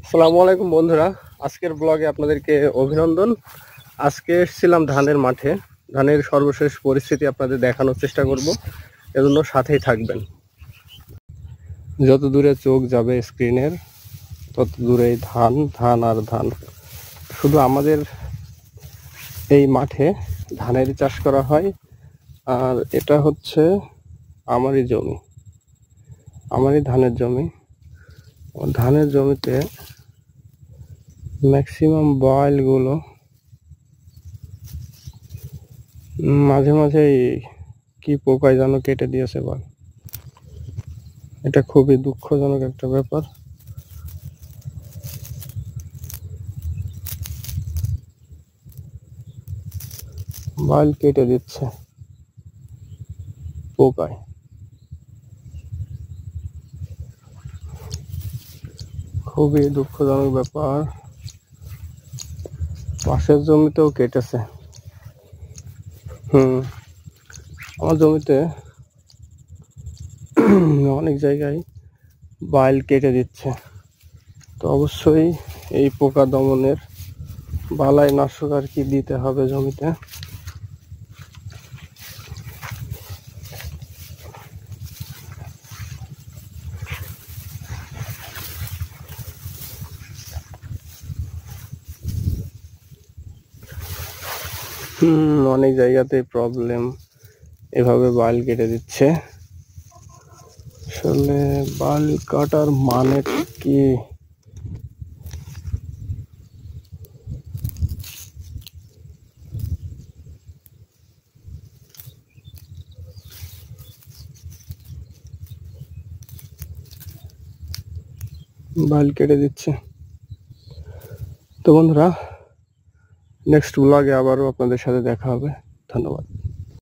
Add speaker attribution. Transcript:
Speaker 1: আসসালামু আলাইকুম বন্ধুরা, আজকের ব্লগে আপনাদেরকে অভিনন্দন। আজকে এসেছিলাম ধানের মাঠে। ধানের সর্বশেষ পরিস্থিতি আপনাদের দেখানোর চেষ্টা করব, এজন্য সাথেই থাকবেন। যত দূরে চোখ যাবে স্ক্রিনের তত দূরেই ধান ধান আর ধান। শুধু আমাদের এই মাঠে ধানের চাষ করা হয়। আর এটা হচ্ছে আমারই জমি, আমারই ধানের জমি। ধানের জমিতে ম্যাক্সিমাম বয়েলগুলো মাঝে মাঝে কি পোকায় যেন কেটে দিয়েছে বল। এটা খুবই দুঃখজনক একটা ব্যাপার। বয়েল কেটে দিচ্ছে পোকায়। খুবই দুঃখজনক ব্যাপার। পাশের জমিতেও কেটেছে। আমার জমিতে অনেক জায়গায় বয়েল কেটে দিচ্ছে। তো অবশ্যই এই পোকা দমনের বালাই নাশক আর কি দিতে হবে জমিতে। অনেক জায়গাতে প্রবলেম, এভাবে বাল কেটে দিচ্ছে। আসলে বাল কাটার মানে কি? বাল কেটে দিচ্ছে। তো বন্ধুরা, নেক্সট ব্লগে আবারও আপনাদের সাথে দেখা হবে। ধন্যবাদ।